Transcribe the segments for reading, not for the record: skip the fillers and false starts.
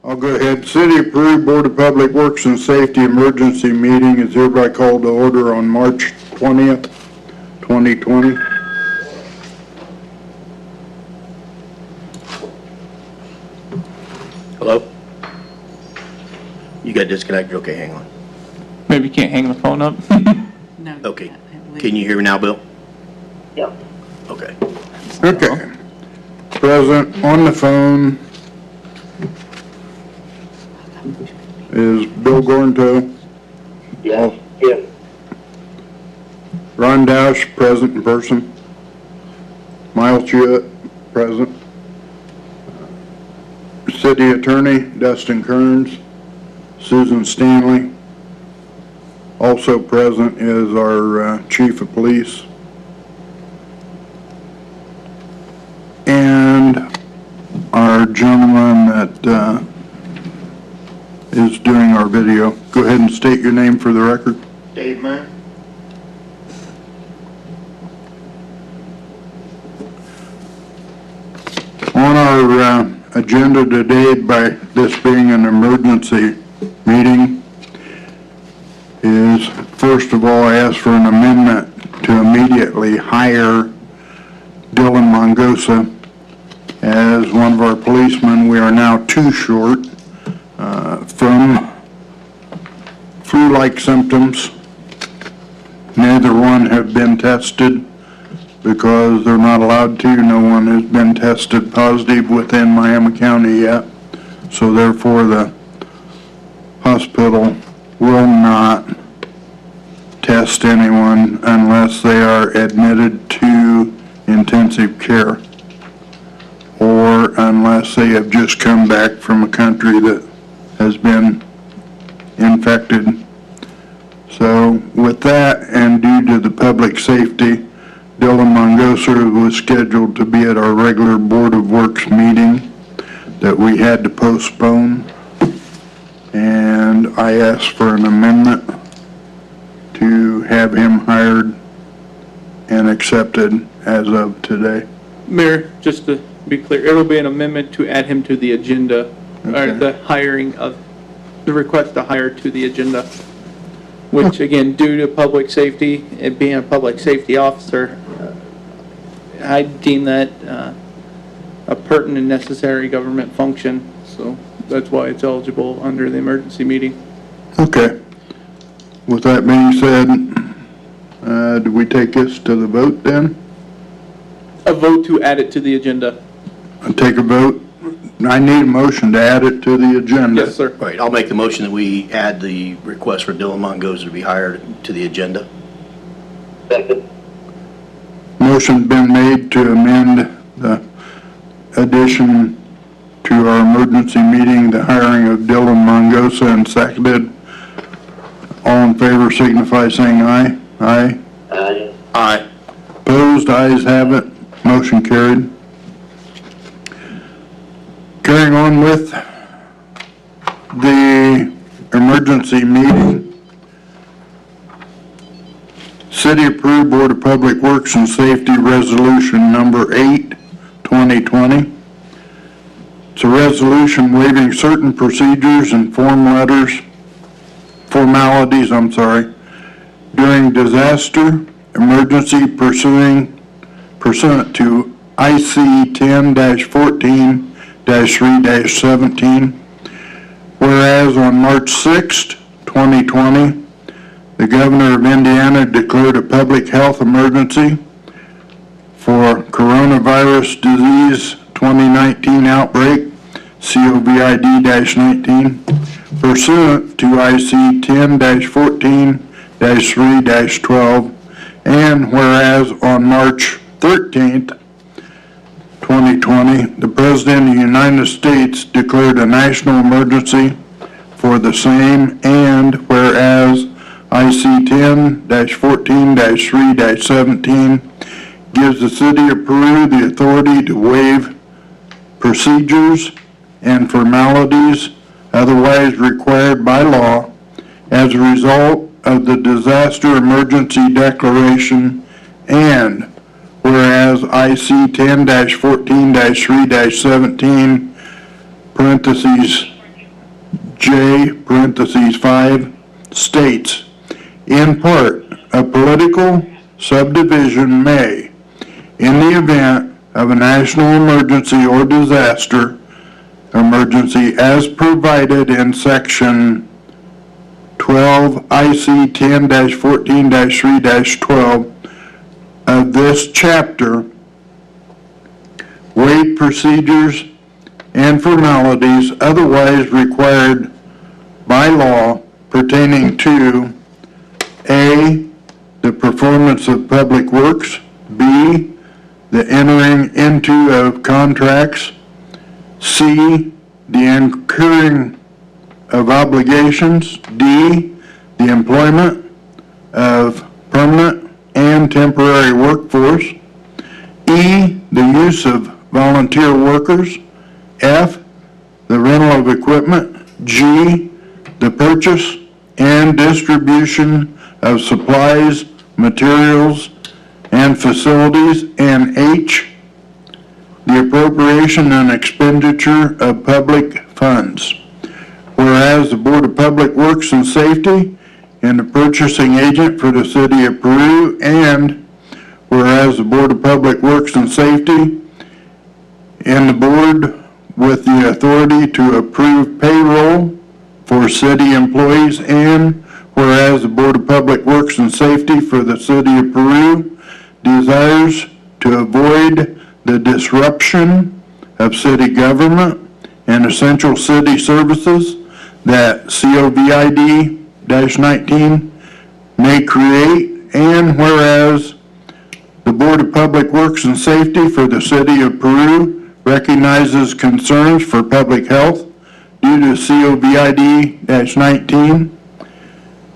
I'll go ahead. City of Peru Board of Public Works and Safety Emergency Meeting is hereby called to order on March 20th, 2020. Hello? You got disconnected? Okay, hang on. Maybe you can't hang the phone up. No. Okay. Can you hear me now, Bill? Yep. Okay. Okay. Present on the phone is Bill Gornto. Yes. Yes. Ron Dash, present in person. Miles Jewett, present. City Attorney Dustin Kearns. Susan Stanley. Also present is our Chief of Police. And our gentleman that is doing our video. Go ahead and state your name for the record. Dave Mann. On our agenda today, by this being an emergency meeting, is first of all, I ask for an amendment to immediately hire Dylan Mongosa as one of our policemen. We are now 2 short from flu-like symptoms. Neither one have been tested because they're not allowed to. No one has been tested positive within Miami County yet. So therefore the hospital will not test anyone unless they are admitted to intensive care or unless they have just come back from a country that has been infected. So with that, and due to the public safety, Dylan Mongosa was scheduled to be at our regular Board of Works meeting that we had to postpone, and I asked for an amendment to have him hired and accepted as of today. Mayor, just to be clear, it'll be an amendment to add him to the agenda, Okay. or the hiring of, the request to hire to the agenda, which again, due to public safety, it being a public safety officer, I deem that a pertinent and necessary government function, so that's why it's eligible under the emergency meeting. Okay. With that being said, do we take this to the vote then? A vote to add it to the agenda. Take a vote. I need a motion to add it to the agenda. Yes, sir. All right, I'll make the motion that we add the request for Dylan Mongosa to be hired to the agenda. Second. Motion's been made to amend the addition to our emergency meeting, the hiring of Dylan Mongosa, and seconded. All in favor signify saying aye. Aye. Aye. Aye. Opposed, ayes have it. Motion carried. Carrying on with the emergency meeting. City of Peru Board of Public Works and Safety Resolution Number 8, 2020. It's a resolution waiving certain procedures and formalities, during disaster emergency pursuant to IC 10-14-3-17. Whereas on March 6, 2020, the Governor of Indiana declared a public health emergency for coronavirus disease 2019 outbreak, COVID-19, pursuant to IC 10-14-3-12, and whereas on March 13th, 2020, the President of the United States declared a national emergency for the same, and whereas IC 10-14-3-17 gives the City of Peru the authority to waive procedures and formalities otherwise required by law as a result of the disaster emergency declaration, and whereas IC 10-14-3-17 parentheses J, parentheses 5, states, in part, a political subdivision may, in the event of a national emergency or disaster, emergency as provided in section 12 IC 10-14-3-12 of this chapter, waive procedures and formalities otherwise required by law pertaining to A, the performance of public works, B, the entering into of contracts, C, the incurring of obligations, D, the employment of permanent and temporary workforce, E, the use of volunteer workers, F, the rental of equipment, G, the purchase and distribution of supplies, materials, and facilities, and H, the appropriation and expenditure of public funds. Whereas the Board of Public Works and Safety and the purchasing agent for the City of Peru, and whereas the Board of Public Works and Safety and the Board with the authority to approve payroll for city employees, and whereas the Board of Public Works and Safety for the City of Peru desires to avoid the disruption of city government and essential city services that COVID-19 may create, and whereas the Board of Public Works and Safety for the City of Peru recognizes concerns for public health due to COVID-19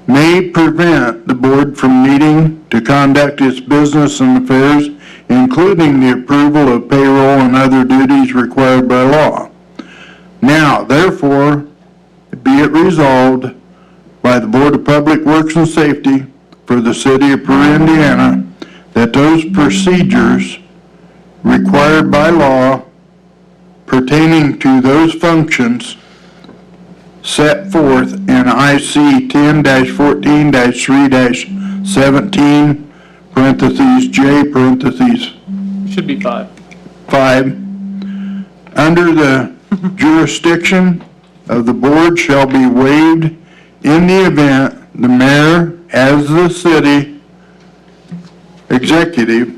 may prevent the board from meeting to conduct its business and affairs, including the approval of payroll and other duties required by law. Now, therefore, be it resolved by the Board of Public Works and Safety for the City of Peru, Indiana, that those procedures required by law pertaining to those functions set forth in IC 10-14-3-17, parentheses J, parentheses Should be 5. 5, under the jurisdiction of the board shall be waived in the event the mayor, as the city executive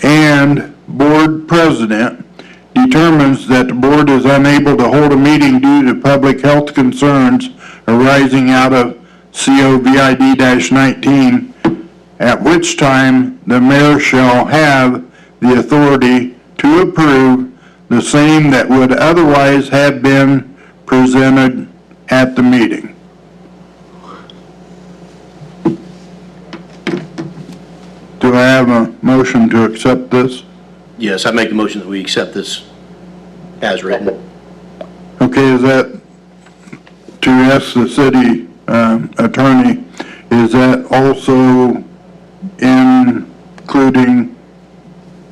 and board president, determines that the board is unable to hold a meeting due to public health concerns arising out of COVID-19, at which time the mayor shall have the authority to approve the same that would otherwise have been presented at the meeting. Do I have a motion to accept this? Yes, I make the motion that we accept this as written. Okay, is that, to ask the city attorney, is that also including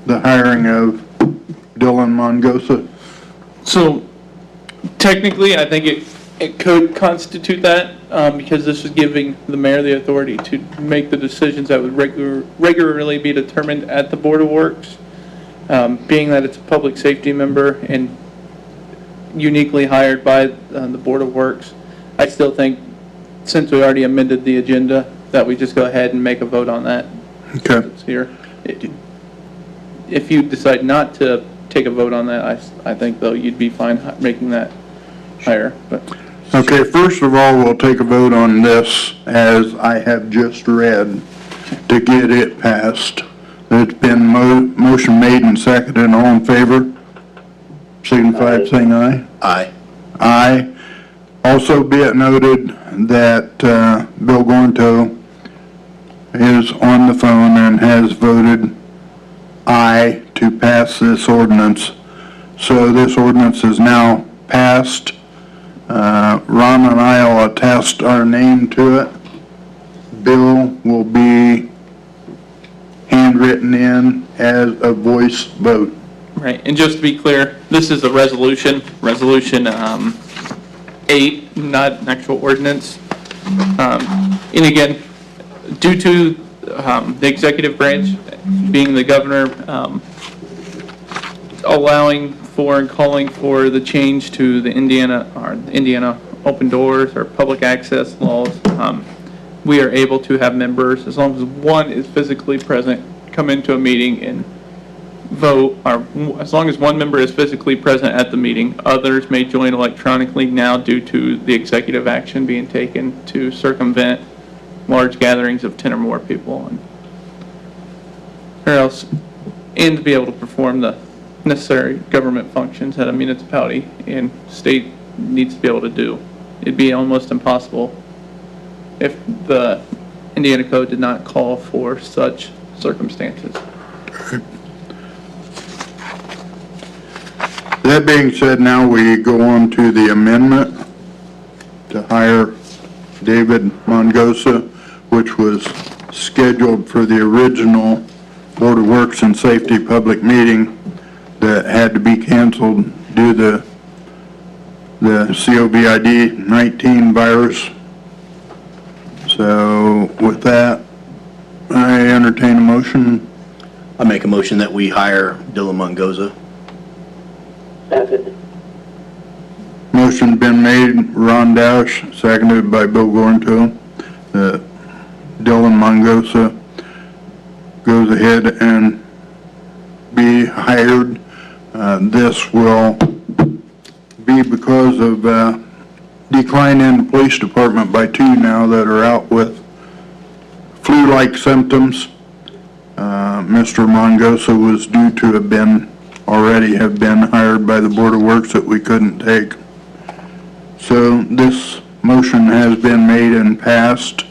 the hiring of Dylan Mongosa? So technically, I think it could constitute that, because this is giving the mayor the authority to make the decisions that would regularly be determined at the Board of Works. Being that it's a public safety member and uniquely hired by the Board of Works, I still think, since we already amended the agenda, that we just go ahead and make a vote on that. Okay. It's here. If you decide not to take a vote on that, I think, though, you'd be fine making that higher. But Okay, first of all, we'll take a vote on this as I have just read to get it passed. It's been motion made and seconded. All in favor? Signify by saying aye. Aye. Aye. Also be it noted that Bill Gornto is on the phone and has voted aye to pass this ordinance. So this ordinance is now passed. Ron and I will attest our name to it. Bill will be handwritten in as a voice vote. right, and just to be clear, this is a resolution 8, not an actual ordinance. And again, due to the executive branch being the governor, allowing for and calling for the change to the Indiana open doors or public access laws, we are able to have members, as long as one is physically present, come into a meeting and vote, or as long as one member is physically present at the meeting. Others may join electronically now due to the executive action being taken to circumvent large gatherings of 10 or more people, and to be able to perform the necessary government functions that a municipality and state needs to be able to do. It'd be almost impossible if the Indiana Code did not call for such circumstances. That being said, now we go on to the amendment to hire David Mongosa, which was scheduled for the original Board of Works and Safety public meeting that had to be canceled due to the COVID-19 virus. So with that, I entertain a motion. I make a motion that we hire Dylan Mongoza. Second. Motion been made, Ron Dash, seconded by Bill Gornto, that Dylan Mongosa goes ahead and be hired. This will be because of decline in the police department by 2 now that are out with flu-like symptoms. Mr. Mongosa was due to have been hired by the Board of Works that we couldn't take. So this motion has been made and passed.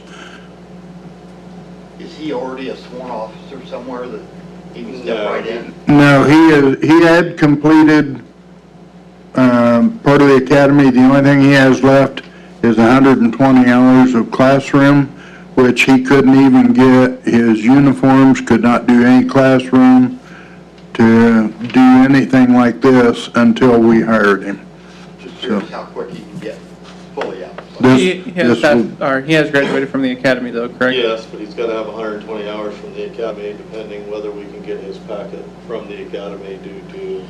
Is he already a sworn officer somewhere that he can step right in? No, he had completed part of the academy. The only thing he has left is 120 hours of classroom, which he couldn't even get his uniforms, could not do any classroom to do anything like this until we hired him. Just curious how quick he can get fully out. This- He has this he has graduated from the academy though, correct? Yes, but he's got to have 120 hours from the academy, depending whether we can get his packet from the academy due to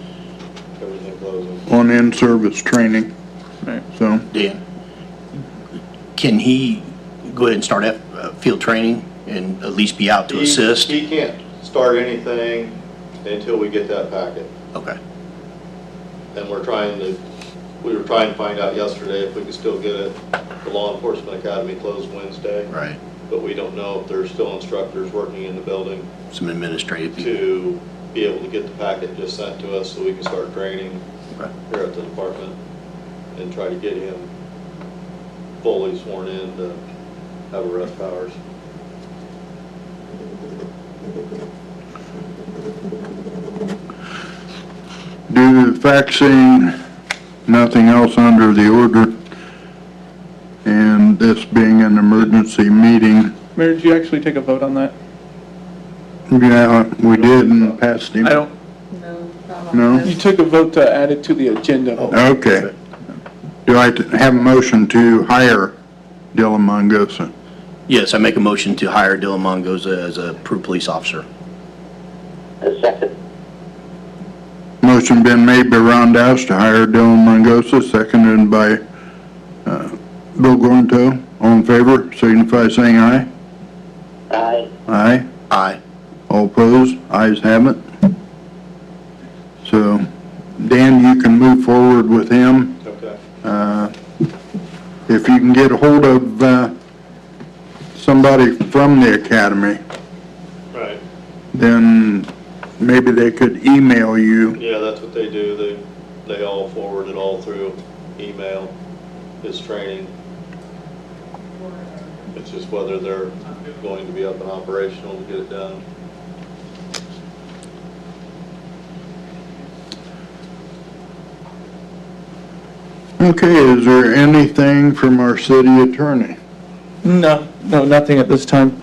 everything closing. on in-service training, Right. so. Dan, can he go ahead and start field training and at least be out to assist? He can't start anything until we get that packet. Okay. And we were trying to find out yesterday if we could still get it. The Law Enforcement Academy closed Wednesday, Right. but we don't know if there's still instructors working in the building Some administrative people. to be able to get the packet just sent to us so we can start training Okay. here at the department and try to get him fully sworn in to have arrest powers. Due to the fact seeing nothing else under the order, and this being an emergency meeting, Mayor, did you actually take a vote on that? yeah, we did and passed him. I don't, No, not on No? this. you took a vote to add it to the agenda. Okay. Do I have a motion to hire Dylan Mongosa? Yes, I make a motion to hire Dylan Mongoza as a Peru police officer. A second. Motion been made by Ron Dowse to hire Dylan Mongosa, seconded by Bill Gornto. All in favor, signify by saying aye. Aye. Aye. Aye. All opposed, ayes have it. So, Dan, you can move forward with him. Okay. If you can get a hold of somebody from the academy, Right. then maybe they could email you. Yeah, that's what they do. They all forward it all through email, his training. It's just whether they're going to be up and operational to get it done. Okay, is there anything from our city attorney? No, nothing at this time.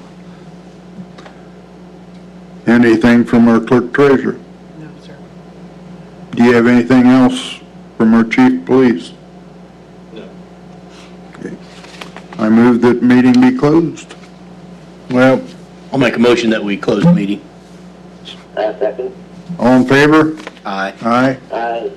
Anything from our clerk treasurer? No, sir. Do you have anything else from our chief of police? No. move that meeting be closed. Well, I'll make a motion that we close the meeting. Second. all in favor? Aye. Aye. Aye.